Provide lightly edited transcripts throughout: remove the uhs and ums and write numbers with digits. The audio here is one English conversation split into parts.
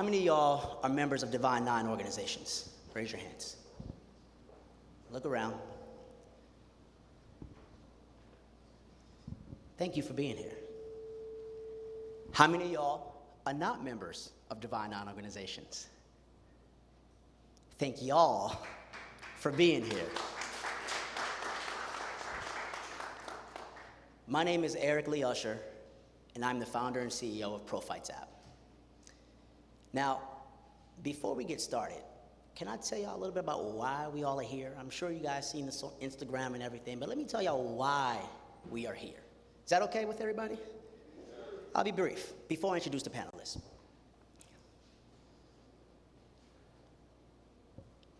many of y'all are members of Divine Nine organizations? Raise your hands. Look around. Thank you for being here. How many of y'all are not members of Divine Nine organizations? Thank y'all for being here. My name is Lee Usher, and I'm the founder and CEO of Prophytes App. Now, before we get started, can I tell y'all a little bit about why we all are here? I'm sure you guys seen this on Instagram and everything, but let me tell y'all why we are here. Is that okay with everybody? I'll be brief before I introduce the panelists.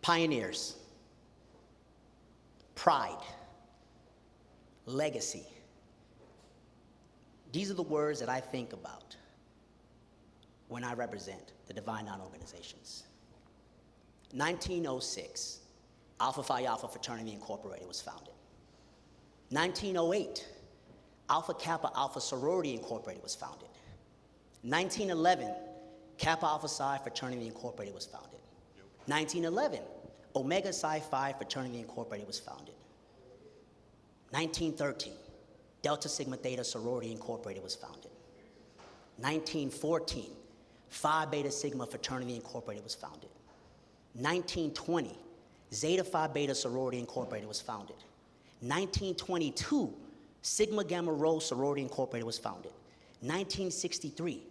Pioneers, pride, legacy. These are the words that I think about when I represent the Divine Nine organizations. 1906, Alpha Phi Alpha Fraternity Incorporated was founded. 1908, Alpha Kappa Alpha Sorority Incorporated was founded. 1911, Kappa Alpha Psi Fraternity Incorporated was founded. 1911, Omega Psi Phi Fraternity Incorporated was founded. 1913, Delta Sigma Theta Sorority Incorporated was founded. 1914, Phi Beta Sigma Fraternity Incorporated was founded. 1920, Zeta Phi Beta Sorority Incorporated was founded. 1922, Sigma Gamma Rho Sorority Incorporated was founded. 1963,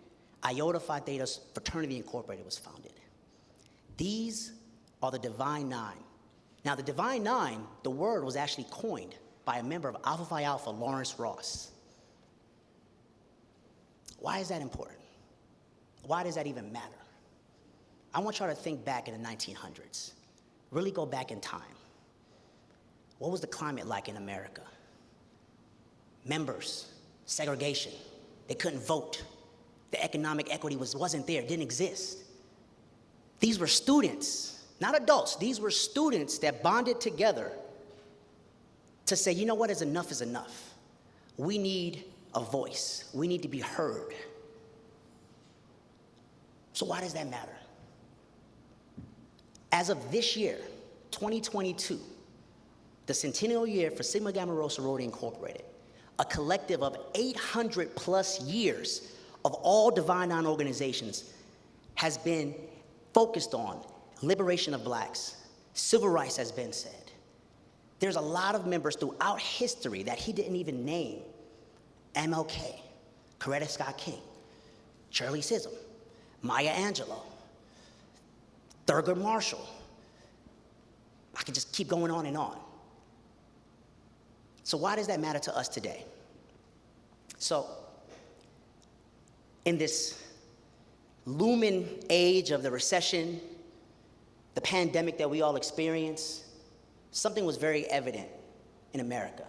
Iota Phi Theta Fraternity Incorporated was founded. These are the Divine Nine. Now, the Divine Nine, the word was actually coined by a member of Alpha Phi Alpha, Lawrence Ross. Why is that important? Why does that even matter? I want y'all to think back in the 1900s. Really go back in time. What was the climate like in America? Members, segregation, they couldn't vote. The economic equity wasn't there, didn't exist. These were students, not adults. These were students that bonded together to say, you know what, enough is enough. We need a voice. We need to be heard. So why does that matter? As of this year, 2022, the centennial year for Sigma Gamma Rho Sorority Incorporated, a collective of 800 plus years of all Divine Nine organizations has been focused on liberation of blacks, civil rights has been said. There's a lot of members throughout history that he didn't even name. MLK, Coretta Scott King, Shirley Chisholm, Maya Angelou, Thurgood Marshall. I can just keep going on and on. So why does that matter to us today? So in this looming age of the recession, the pandemic that we all experience, something was very evident in America,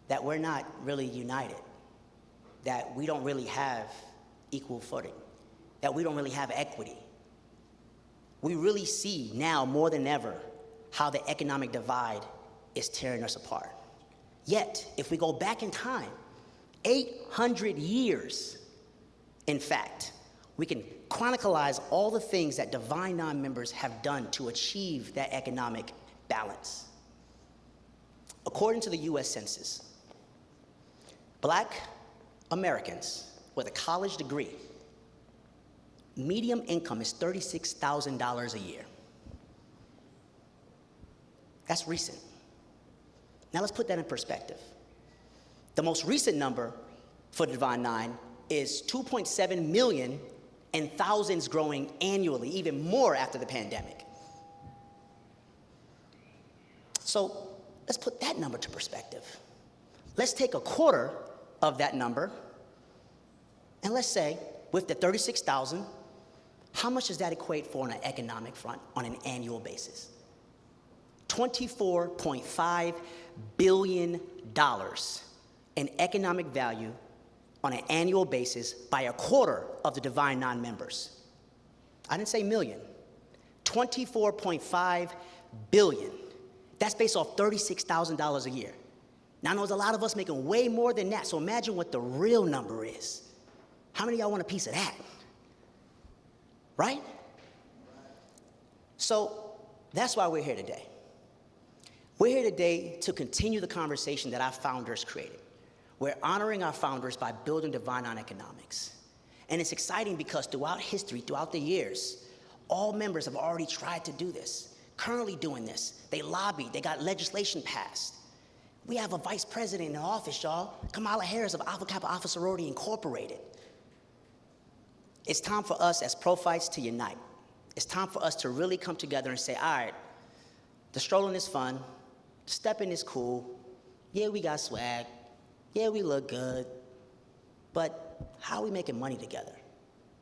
that we're not really united, that we don't really have equal footing, that we don't really have equity. We really see now more than ever how the economic divide is tearing us apart. Yet, if we go back in time, 800 years, in fact, we can chronicleize all the things that Divine Nine members have done to achieve that economic balance. According to the US Census, Black Americans with a college degree, median income is $36,000 a year. That's recent. Now let's put that in perspective. The most recent number for Divine Nine is 2.7 million and thousands growing annually, even more after the pandemic. So let's put that number to perspective. Let's take a quarter of that number, and let's say with the 36,000, how much does that equate for on an economic front on an annual basis? $24.5 billion in economic value on an annual basis by a quarter of the Divine Nine members. I didn't say million. 24.5 billion. That's based off $36,000 a year. Now, I know there's a lot of us making way more than that, so imagine what the real number is. How many of y'all want a piece of that? right? So that's why we're here today. We're here today to continue the conversation that our founders created. We're honoring our founders by building divine on economics. And it's exciting because throughout history, throughout the years, all members have already tried to do this, currently doing this. They lobbied, they got legislation passed. We have a vice president in office, y'all, Kamala Harris of Alpha Kappa Alpha Sorority Incorporated. It's time for us as Prophytes to unite. It's time for us to really come together and say, all right, the strolling is fun, stepping is cool, yeah, we got swag, yeah, we look good, but how are we making money together?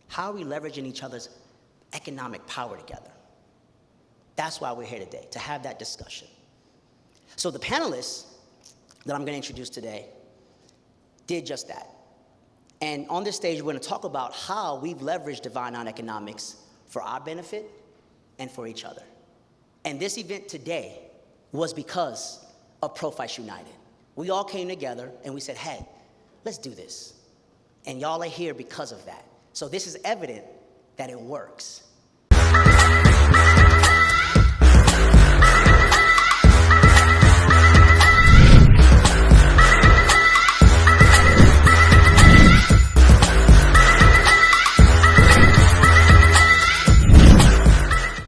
How are we leveraging each other's economic power together? That's why we're here today, to have that discussion. So the panelists that I'm going to introduce today did just that. And on this stage, we're going to talk about how we've leveraged divine on economics for our benefit and for each other. And this event today was because of Prophytes United. We all came together and we said, hey, let's do this. And y'all are here because of that. So this is evident that it works.